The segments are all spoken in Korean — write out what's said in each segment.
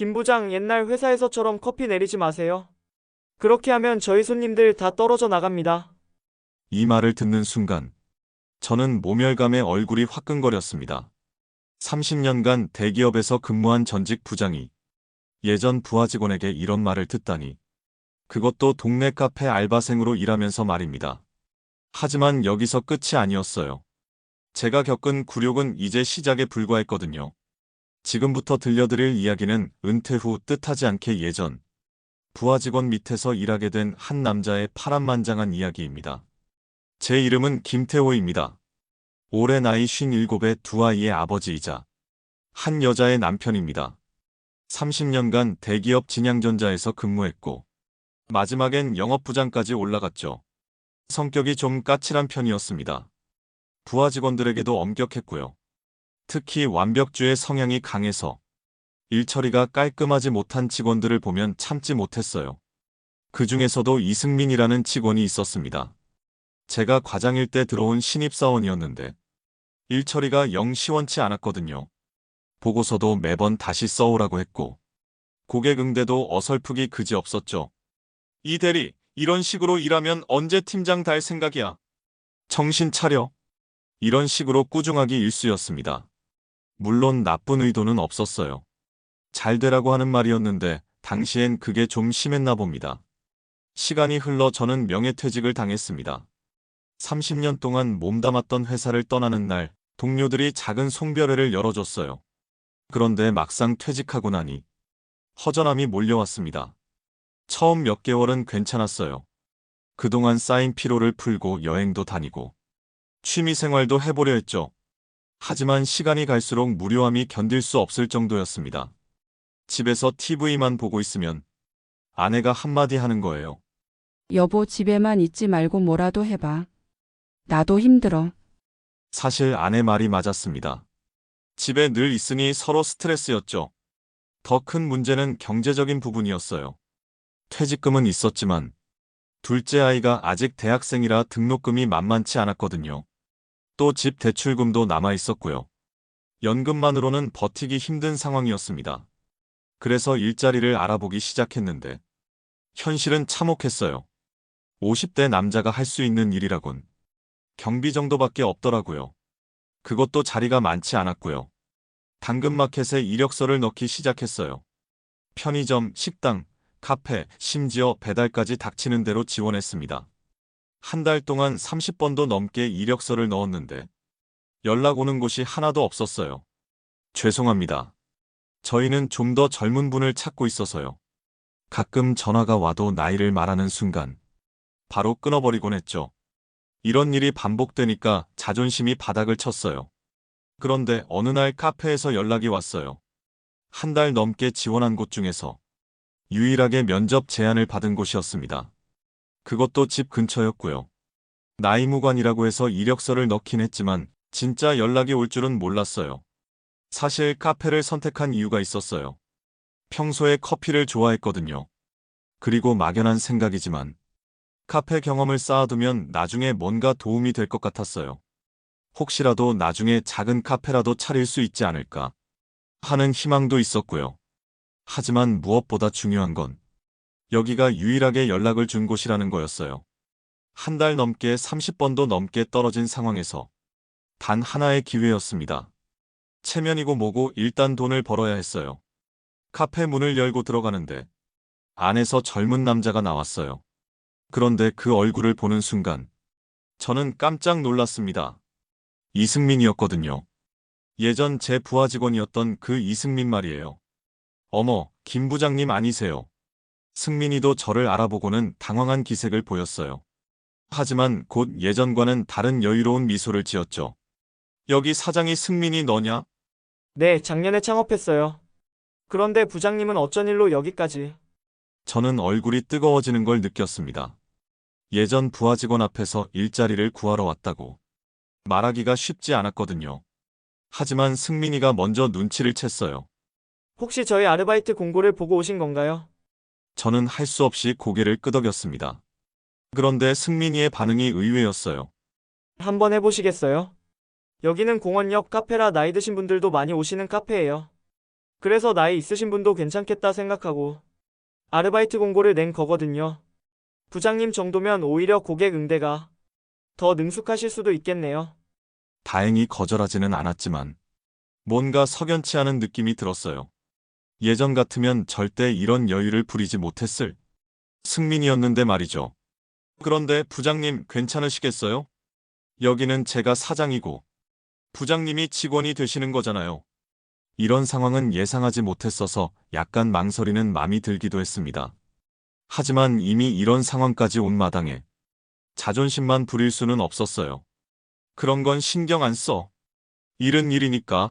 김 부장, 옛날 회사에서처럼 커피 내리지 마세요. 그렇게 하면 저희 손님들 다 떨어져 나갑니다. 이 말을 듣는 순간 저는 모멸감에 얼굴이 화끈거렸습니다. 30년간 대기업에서 근무한 전직 부장이 예전 부하 직원에게 이런 말을 듣다니. 그것도 동네 카페 알바생으로 일하면서 말입니다. 하지만 여기서 끝이 아니었어요. 제가 겪은 굴욕은 이제 시작에 불과했거든요. 지금부터 들려드릴 이야기는 은퇴 후 뜻하지 않게 예전 부하 직원 밑에서 일하게 된 한 남자의 파란만장한 이야기입니다. 제 이름은 김태호입니다. 올해 나이 57의 두 아이의 아버지이자 한 여자의 남편입니다. 30년간 대기업 진양전자에서 근무했고 마지막엔 영업부장까지 올라갔죠. 성격이 좀 까칠한 편이었습니다. 부하 직원들에게도 엄격했고요. 특히 완벽주의 성향이 강해서 일처리가 깔끔하지 못한 직원들을 보면 참지 못했어요. 그 중에서도 이승민이라는 직원이 있었습니다. 제가 과장일 때 들어온 신입사원이었는데 일처리가 영 시원치 않았거든요. 보고서도 매번 다시 써오라고 했고 고객 응대도 어설프기 그지없었죠. 이 대리, 이런 식으로 일하면 언제 팀장 달 생각이야? 정신 차려. 이런 식으로 꾸중하기 일쑤였습니다. 물론 나쁜 의도는 없었어요. 잘 되라고 하는 말이었는데 당시엔 그게 좀 심했나 봅니다. 시간이 흘러 저는 명예퇴직을 당했습니다. 30년 동안 몸담았던 회사를 떠나는 날 동료들이 작은 송별회를 열어줬어요. 그런데 막상 퇴직하고 나니 허전함이 몰려왔습니다. 처음 몇 개월은 괜찮았어요. 그동안 쌓인 피로를 풀고 여행도 다니고 취미생활도 해보려 했죠. 하지만 시간이 갈수록 무료함이 견딜 수 없을 정도였습니다. 집에서 TV만 보고 있으면 아내가 한마디 하는 거예요. 여보, 집에만 있지 말고 뭐라도 해봐. 나도 힘들어. 사실 아내 말이 맞았습니다. 집에 늘 있으니 서로 스트레스였죠. 더 큰 문제는 경제적인 부분이었어요. 퇴직금은 있었지만 둘째 아이가 아직 대학생이라 등록금이 만만치 않았거든요. 또 집 대출금도 남아 있었고요. 연금만으로는 버티기 힘든 상황이었습니다. 그래서 일자리를 알아보기 시작했는데 현실은 참혹했어요. 50대 남자가 할 수 있는 일이라곤 경비 정도밖에 없더라고요. 그것도 자리가 많지 않았고요. 당근마켓에 이력서를 넣기 시작했어요. 편의점, 식당, 카페, 심지어 배달까지 닥치는 대로 지원했습니다. 한 달 동안 30번도 넘게 이력서를 넣었는데 연락 오는 곳이 하나도 없었어요. 죄송합니다. 저희는 좀 더 젊은 분을 찾고 있어서요. 가끔 전화가 와도 나이를 말하는 순간 바로 끊어버리곤 했죠. 이런 일이 반복되니까 자존심이 바닥을 쳤어요. 그런데 어느 날 카페에서 연락이 왔어요. 한 달 넘게 지원한 곳 중에서 유일하게 면접 제안을 받은 곳이었습니다. 그것도 집 근처였고요. 나이무관이라고 해서 이력서를 넣긴 했지만 진짜 연락이 올 줄은 몰랐어요. 사실 카페를 선택한 이유가 있었어요. 평소에 커피를 좋아했거든요. 그리고 막연한 생각이지만 카페 경험을 쌓아두면 나중에 뭔가 도움이 될 것 같았어요. 혹시라도 나중에 작은 카페라도 차릴 수 있지 않을까 하는 희망도 있었고요. 하지만 무엇보다 중요한 건 여기가 유일하게 연락을 준 곳이라는 거였어요. 한 달 넘게 30번도 넘게 떨어진 상황에서 단 하나의 기회였습니다. 체면이고 뭐고 일단 돈을 벌어야 했어요. 카페 문을 열고 들어가는데 안에서 젊은 남자가 나왔어요. 그런데 그 얼굴을 보는 순간 저는 깜짝 놀랐습니다. 이승민이었거든요. 예전 제 부하 직원이었던 그 이승민 말이에요. 어머, 김 부장님 아니세요? 승민이도 저를 알아보고는 당황한 기색을 보였어요. 하지만 곧 예전과는 다른 여유로운 미소를 지었죠. 여기 사장이 승민이 너냐? 네, 작년에 창업했어요. 그런데 부장님은 어쩐 일로 여기까지? 저는 얼굴이 뜨거워지는 걸 느꼈습니다. 예전 부하 직원 앞에서 일자리를 구하러 왔다고 말하기가 쉽지 않았거든요. 하지만 승민이가 먼저 눈치를 챘어요. 혹시 저희 아르바이트 공고를 보고 오신 건가요? 저는 할 수 없이 고개를 끄덕였습니다. 그런데 승민이의 반응이 의외였어요. 한번 해보시겠어요? 여기는 공원 옆 카페라 나이 드신 분들도 많이 오시는 카페예요. 그래서 나이 있으신 분도 괜찮겠다 생각하고 아르바이트 공고를 낸 거거든요. 부장님 정도면 오히려 고객 응대가 더 능숙하실 수도 있겠네요. 다행히 거절하지는 않았지만 뭔가 석연치 않은 느낌이 들었어요. 예전 같으면 절대 이런 여유를 부리지 못했을 승민이었는데 말이죠. 그런데 부장님 괜찮으시겠어요? 여기는 제가 사장이고 부장님이 직원이 되시는 거잖아요. 이런 상황은 예상하지 못했어서 약간 망설이는 마음이 들기도 했습니다. 하지만 이미 이런 상황까지 온 마당에 자존심만 부릴 수는 없었어요. 그런 건 신경 안 써. 일은 일이니까.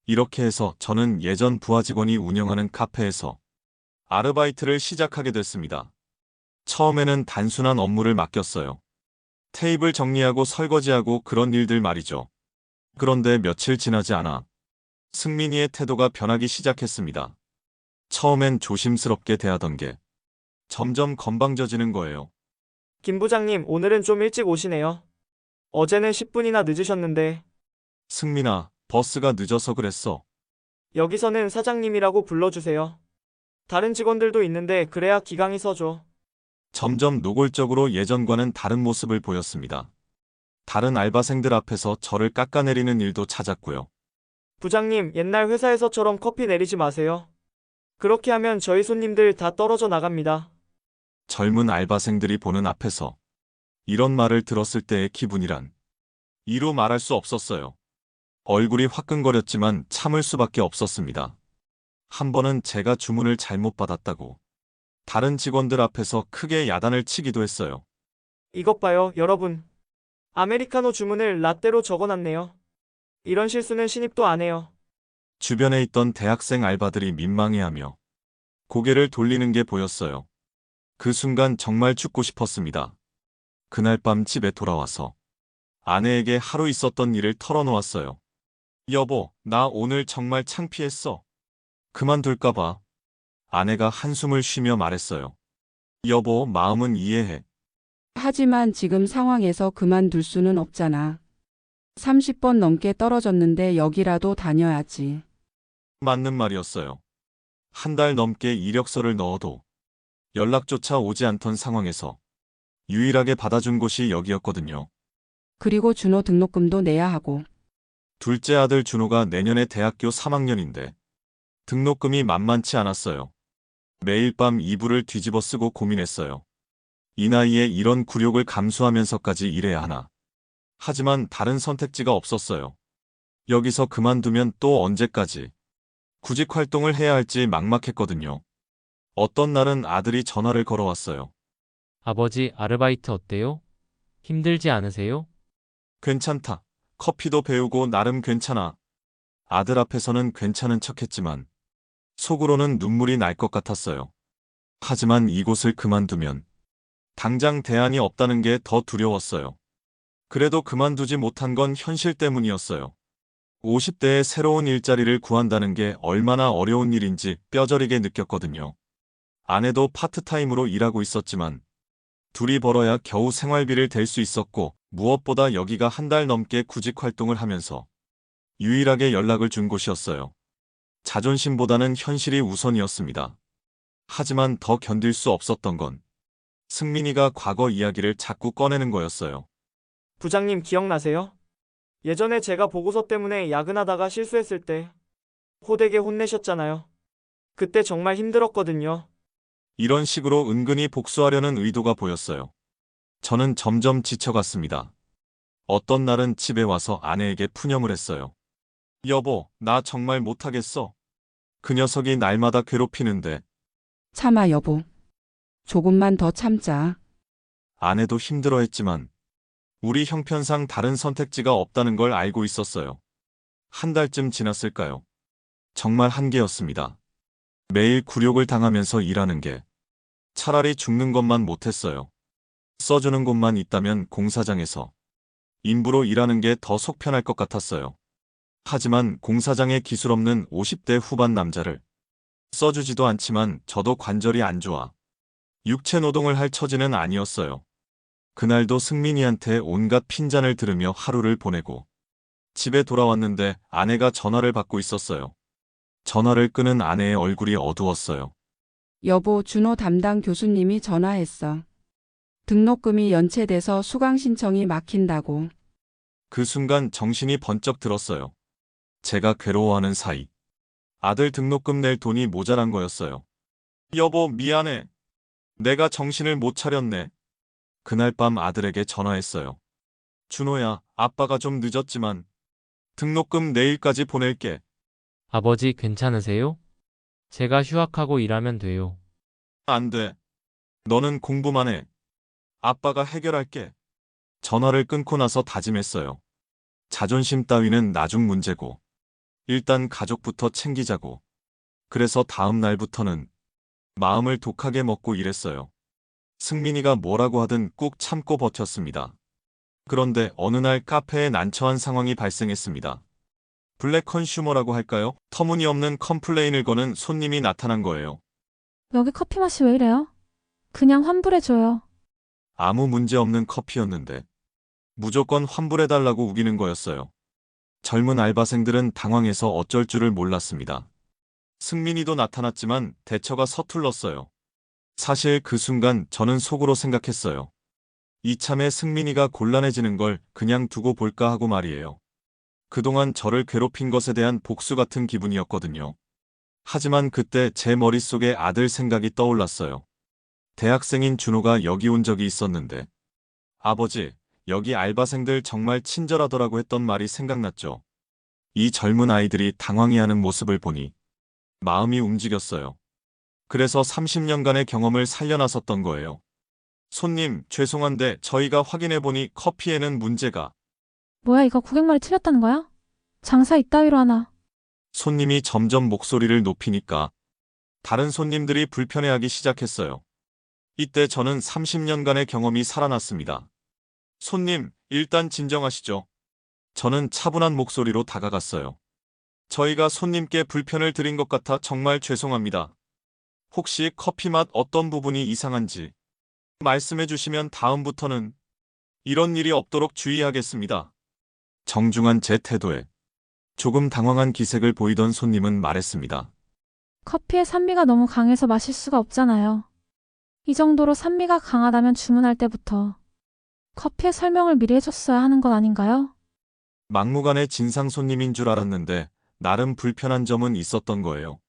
이렇게 해서 저는 예전 부하 직원이 운영하는 카페에서 아르바이트를 시작하게 됐습니다. 처음에는 단순한 업무를 맡겼어요. 테이블 정리하고 설거지하고 그런 일들 말이죠. 그런데 며칠 지나지 않아 승민이의 태도가 변하기 시작했습니다. 처음엔 조심스럽게 대하던 게 점점 건방져지는 거예요. 김 부장님, 오늘은 좀 일찍 오시네요. 어제는 10분이나 늦으셨는데 승민아, 버스가 늦어서 그랬어. 여기서는 사장님이라고 불러주세요. 다른 직원들도 있는데 그래야 기강이 서죠. 점점 노골적으로 예전과는 다른 모습을 보였습니다. 다른 알바생들 앞에서 저를 깎아내리는 일도 찾았고요. 부장님, 옛날 회사에서처럼 커피 내리지 마세요. 그렇게 하면 저희 손님들 다 떨어져 나갑니다. 젊은 알바생들이 보는 앞에서 이런 말을 들었을 때의 기분이란 이루 말할 수 없었어요. 얼굴이 화끈거렸지만 참을 수밖에 없었습니다. 한 번은 제가 주문을 잘못 받았다고 다른 직원들 앞에서 크게 야단을 치기도 했어요. 이것 봐요, 여러분. 아메리카노 주문을 라떼로 적어놨네요. 이런 실수는 신입도 안 해요. 주변에 있던 대학생 알바들이 민망해하며 고개를 돌리는 게 보였어요. 그 순간 정말 죽고 싶었습니다. 그날 밤 집에 돌아와서 아내에게 하루 있었던 일을 털어놓았어요. 여보, 나 오늘 정말 창피했어. 그만둘까봐. 아내가 한숨을 쉬며 말했어요. 여보, 마음은 이해해. 하지만 지금 상황에서 그만둘 수는 없잖아. 30번 넘게 떨어졌는데 여기라도 다녀야지. 맞는 말이었어요. 한 달 넘게 이력서를 넣어도 연락조차 오지 않던 상황에서 유일하게 받아준 곳이 여기였거든요. 그리고 준호 등록금도 내야 하고. 둘째 아들 준호가 내년에 대학교 3학년인데 등록금이 만만치 않았어요. 매일 밤 이불을 뒤집어 쓰고 고민했어요. 이 나이에 이런 굴욕을 감수하면서까지 일해야 하나. 하지만 다른 선택지가 없었어요. 여기서 그만두면 또 언제까지 구직 활동을 해야 할지 막막했거든요. 어떤 날은 아들이 전화를 걸어왔어요. 아버지, 아르바이트 어때요? 힘들지 않으세요? 괜찮다. 커피도 배우고 나름 괜찮아. 아들 앞에서는 괜찮은 척했지만 속으로는 눈물이 날 것 같았어요. 하지만 이곳을 그만두면 당장 대안이 없다는 게 더 두려웠어요. 그래도 그만두지 못한 건 현실 때문이었어요. 50대에 새로운 일자리를 구한다는 게 얼마나 어려운 일인지 뼈저리게 느꼈거든요. 아내도 파트타임으로 일하고 있었지만 둘이 벌어야 겨우 생활비를 댈 수 있었고 무엇보다 여기가 한 달 넘게 구직 활동을 하면서 유일하게 연락을 준 곳이었어요. 자존심보다는 현실이 우선이었습니다. 하지만 더 견딜 수 없었던 건 승민이가 과거 이야기를 자꾸 꺼내는 거였어요. 부장님 기억나세요? 예전에 제가 보고서 때문에 야근하다가 실수했을 때 호되게 혼내셨잖아요. 그때 정말 힘들었거든요. 이런 식으로 은근히 복수하려는 의도가 보였어요. 저는 점점 지쳐갔습니다. 어떤 날은 집에 와서 아내에게 푸념을 했어요. 여보, 나 정말 못하겠어. 그 녀석이 날마다 괴롭히는데. 참아, 여보. 조금만 더 참자. 아내도 힘들어했지만 우리 형편상 다른 선택지가 없다는 걸 알고 있었어요. 한 달쯤 지났을까요? 정말 한계였습니다. 매일 굴욕을 당하면서 일하는 게 차라리 죽는 것만 못했어요. 써주는 곳만 있다면 공사장에서 인부로 일하는 게 더 속편할 것 같았어요. 하지만 공사장에 기술 없는 50대 후반 남자를 써주지도 않지만 저도 관절이 안 좋아 육체 노동을 할 처지는 아니었어요. 그날도 승민이한테 온갖 핀잔을 들으며 하루를 보내고 집에 돌아왔는데 아내가 전화를 받고 있었어요. 전화를 끄는 아내의 얼굴이 어두웠어요. 여보, 준호 담당 교수님이 전화했어. 등록금이 연체돼서 수강 신청이 막힌다고. 그 순간 정신이 번쩍 들었어요. 제가 괴로워하는 사이 아들 등록금 낼 돈이 모자란 거였어요. 여보, 미안해. 내가 정신을 못 차렸네. 그날 밤 아들에게 전화했어요. 준호야, 아빠가 좀 늦었지만 등록금 내일까지 보낼게. 아버지 괜찮으세요? 제가 휴학하고 일하면 돼요. 안 돼. 너는 공부만 해. 아빠가 해결할게. 전화를 끊고 나서 다짐했어요. 자존심 따위는 나중 문제고 일단 가족부터 챙기자고. 그래서 다음 날부터는 마음을 독하게 먹고 일했어요. 승민이가 뭐라고 하든 꾹 참고 버텼습니다. 그런데 어느 날 카페에 난처한 상황이 발생했습니다. 블랙 컨슈머라고 할까요? 터무니없는 컴플레인을 거는 손님이 나타난 거예요. 여기 커피 맛이 왜 이래요? 그냥 환불해줘요. 아무 문제 없는 커피였는데 무조건 환불해달라고 우기는 거였어요. 젊은 알바생들은 당황해서 어쩔 줄을 몰랐습니다. 승민이도 나타났지만 대처가 서툴렀어요. 사실 그 순간 저는 속으로 생각했어요. 이참에 승민이가 곤란해지는 걸 그냥 두고 볼까 하고 말이에요. 그동안 저를 괴롭힌 것에 대한 복수 같은 기분이었거든요. 하지만 그때 제 머릿속에 아들 생각이 떠올랐어요. 대학생인 준호가 여기 온 적이 있었는데 아버지, 여기 알바생들 정말 친절하더라고 했던 말이 생각났죠. 이 젊은 아이들이 당황해하는 모습을 보니 마음이 움직였어요. 그래서 30년간의 경험을 살려나섰던 거예요. 손님, 죄송한데 저희가 확인해보니 커피에는 문제가. 뭐야, 이거 고객말이 틀렸다는 거야? 장사 이따위로 하나. 손님이 점점 목소리를 높이니까 다른 손님들이 불편해하기 시작했어요. 이때 저는 30년간의 경험이 살아났습니다. 손님, 일단 진정하시죠. 저는 차분한 목소리로 다가갔어요. 저희가 손님께 불편을 드린 것 같아 정말 죄송합니다. 혹시 커피 맛 어떤 부분이 이상한지 말씀해 주시면 다음부터는 이런 일이 없도록 주의하겠습니다. 정중한 제 태도에 조금 당황한 기색을 보이던 손님은 말했습니다. 커피의 산미가 너무 강해서 마실 수가 없잖아요. 이 정도로 산미가 강하다면 주문할 때부터 커피의 설명을 미리 해줬어야 하는 건 아닌가요? 막무가내 진상 손님인 줄 알았는데 나름 불편한 점은 있었던 거예요.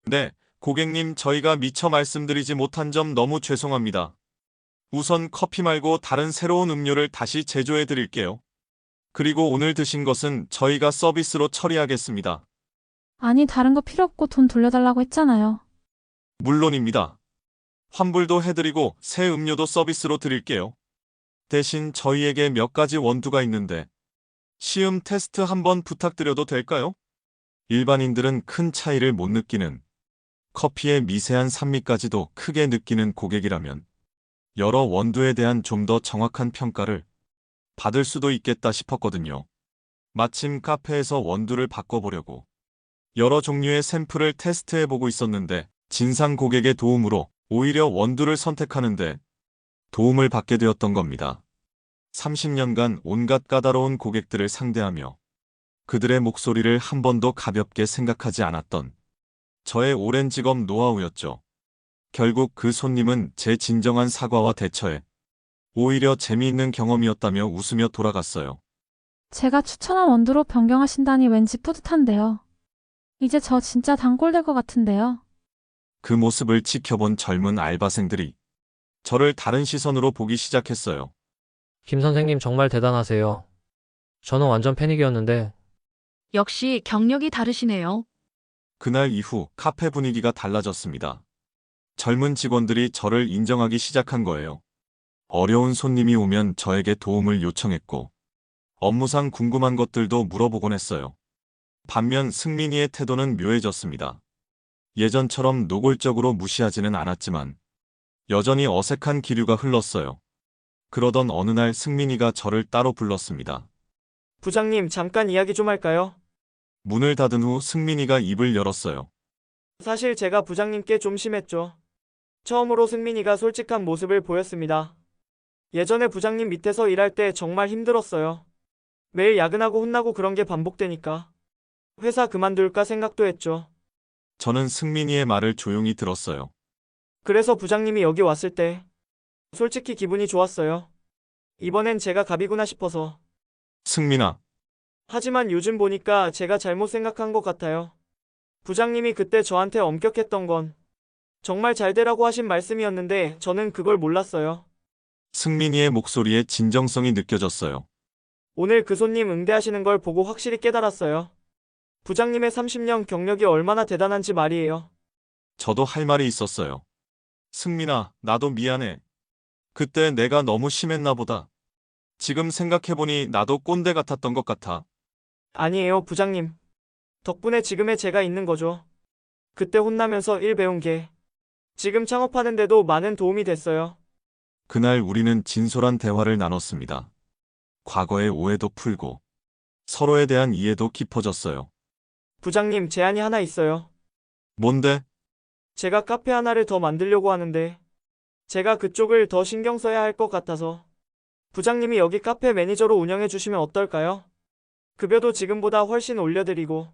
네, 고객님, 저희가 미처 말씀드리지 못한 점 너무 죄송합니다. 우선 커피 말고 다른 새로운 음료를 다시 제조해 드릴게요. 그리고 오늘 드신 것은 저희가 서비스로 처리하겠습니다. 아니, 다른 거 필요 없고 돈 돌려달라고 했잖아요. 물론입니다. 환불도 해드리고 새 음료도 서비스로 드릴게요. 대신 저희에게 몇 가지 원두가 있는데 시음 테스트 한번 부탁드려도 될까요? 일반인들은 큰 차이를 못 느끼는 커피의 미세한 산미까지도 크게 느끼는 고객이라면 여러 원두에 대한 좀 더 정확한 평가를 받을 수도 있겠다 싶었거든요. 마침 카페에서 원두를 바꿔보려고 여러 종류의 샘플을 테스트해보고 있었는데 진상 고객의 도움으로 오히려 원두를 선택하는데 도움을 받게 되었던 겁니다. 30년간 온갖 까다로운 고객들을 상대하며 그들의 목소리를 한 번도 가볍게 생각하지 않았던 저의 오랜 직업 노하우였죠. 결국 그 손님은 제 진정한 사과와 대처에 오히려 재미있는 경험이었다며 웃으며 돌아갔어요. 제가 추천한 원두로 변경하신다니 왠지 뿌듯한데요. 이제 저 진짜 단골 될 것 같은데요. 그 모습을 지켜본 젊은 알바생들이 저를 다른 시선으로 보기 시작했어요. 김 선생님 정말 대단하세요. 저는 완전 패닉이었는데 역시 경력이 다르시네요. 그날 이후 카페 분위기가 달라졌습니다. 젊은 직원들이 저를 인정하기 시작한 거예요. 어려운 손님이 오면 저에게 도움을 요청했고 업무상 궁금한 것들도 물어보곤 했어요. 반면 승민이의 태도는 묘해졌습니다. 예전처럼 노골적으로 무시하지는 않았지만 여전히 어색한 기류가 흘렀어요. 그러던 어느 날 승민이가 저를 따로 불렀습니다. 부장님, 잠깐 이야기 좀 할까요? 문을 닫은 후 승민이가 입을 열었어요. 사실 제가 부장님께 좀 심했죠. 처음으로 승민이가 솔직한 모습을 보였습니다. 예전에 부장님 밑에서 일할 때 정말 힘들었어요. 매일 야근하고 혼나고 그런 게 반복되니까 회사 그만둘까 생각도 했죠. 저는 승민이의 말을 조용히 들었어요. 그래서 부장님이 여기 왔을 때 솔직히 기분이 좋았어요. 이번엔 제가 갑이구나 싶어서. 승민아, 하지만 요즘 보니까 제가 잘못 생각한 것 같아요. 부장님이 그때 저한테 엄격했던 건 정말 잘 되라고 하신 말씀이었는데 저는 그걸 몰랐어요. 승민이의 목소리에 진정성이 느껴졌어요. 오늘 그 손님 응대하시는 걸 보고 확실히 깨달았어요. 부장님의 30년 경력이 얼마나 대단한지 말이에요. 저도 할 말이 있었어요. 승민아, 나도 미안해. 그때 내가 너무 심했나 보다. 지금 생각해보니 나도 꼰대 같았던 것 같아. 아니에요, 부장님. 덕분에 지금의 제가 있는 거죠. 그때 혼나면서 일 배운 게 지금 창업하는데도 많은 도움이 됐어요. 그날 우리는 진솔한 대화를 나눴습니다. 과거의 오해도 풀고 서로에 대한 이해도 깊어졌어요. 부장님, 제안이 하나 있어요. 뭔데? 제가 카페 하나를 더 만들려고 하는데 제가 그쪽을 더 신경 써야 할 것 같아서 부장님이 여기 카페 매니저로 운영해 주시면 어떨까요? 급여도 지금보다 훨씬 올려드리고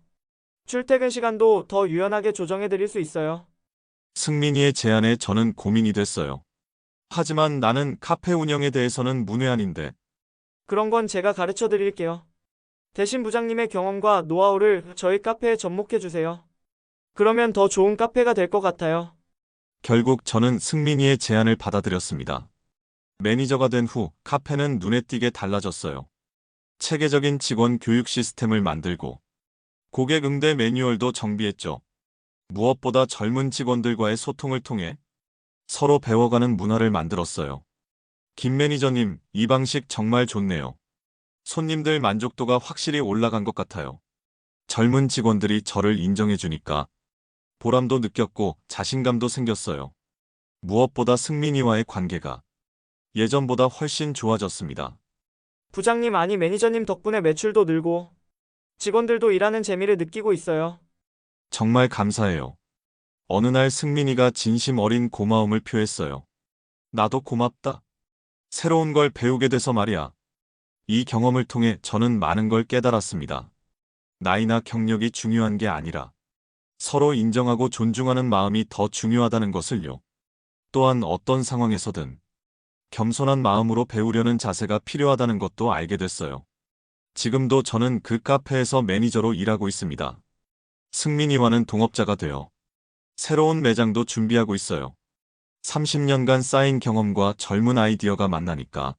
출퇴근 시간도 더 유연하게 조정해 드릴 수 있어요. 승민이의 제안에 저는 고민이 됐어요. 하지만 나는 카페 운영에 대해서는 문외한인데 그런 건 제가 가르쳐 드릴게요. 대신 부장님의 경험과 노하우를 저희 카페에 접목해 주세요. 그러면 더 좋은 카페가 될 것 같아요. 결국 저는 승민이의 제안을 받아들였습니다. 매니저가 된 후 카페는 눈에 띄게 달라졌어요. 체계적인 직원 교육 시스템을 만들고 고객 응대 매뉴얼도 정비했죠. 무엇보다 젊은 직원들과의 소통을 통해 서로 배워가는 문화를 만들었어요. 김 매니저님, 이 방식 정말 좋네요. 손님들 만족도가 확실히 올라간 것 같아요. 젊은 직원들이 저를 인정해주니까 보람도 느꼈고 자신감도 생겼어요. 무엇보다 승민이와의 관계가 예전보다 훨씬 좋아졌습니다. 부장님 아니 매니저님 덕분에 매출도 늘고 직원들도 일하는 재미를 느끼고 있어요. 정말 감사해요. 어느 날 승민이가 진심 어린 고마움을 표했어요. 나도 고맙다. 새로운 걸 배우게 돼서 말이야. 이 경험을 통해 저는 많은 걸 깨달았습니다. 나이나 경력이 중요한 게 아니라 서로 인정하고 존중하는 마음이 더 중요하다는 것을요. 또한 어떤 상황에서든 겸손한 마음으로 배우려는 자세가 필요하다는 것도 알게 됐어요. 지금도 저는 그 카페에서 매니저로 일하고 있습니다. 승민이와는 동업자가 되어 새로운 매장도 준비하고 있어요. 30년간 쌓인 경험과 젊은 아이디어가 만나니까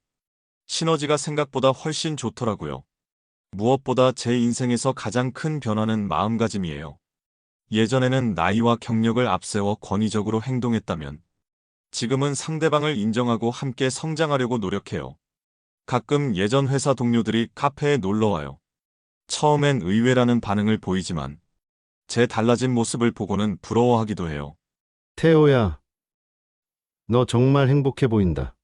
시너지가 생각보다 훨씬 좋더라고요. 무엇보다 제 인생에서 가장 큰 변화는 마음가짐이에요. 예전에는 나이와 경력을 앞세워 권위적으로 행동했다면 지금은 상대방을 인정하고 함께 성장하려고 노력해요. 가끔 예전 회사 동료들이 카페에 놀러와요. 처음엔 의외라는 반응을 보이지만 제 달라진 모습을 보고는 부러워하기도 해요. 태호야, 너 정말 행복해 보인다.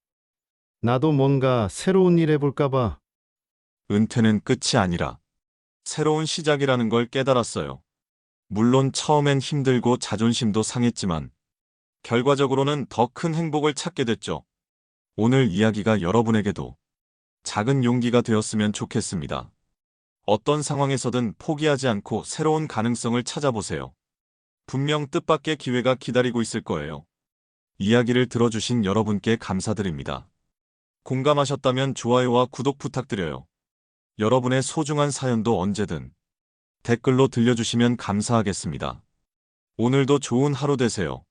나도 뭔가 새로운 일 해볼까 봐. 은퇴는 끝이 아니라 새로운 시작이라는 걸 깨달았어요. 물론 처음엔 힘들고 자존심도 상했지만 결과적으로는 더 큰 행복을 찾게 됐죠. 오늘 이야기가 여러분에게도 작은 용기가 되었으면 좋겠습니다. 어떤 상황에서든 포기하지 않고 새로운 가능성을 찾아보세요. 분명 뜻밖의 기회가 기다리고 있을 거예요. 이야기를 들어주신 여러분께 감사드립니다. 공감하셨다면 좋아요와 구독 부탁드려요. 여러분의 소중한 사연도 언제든 댓글로 들려주시면 감사하겠습니다. 오늘도 좋은 하루 되세요.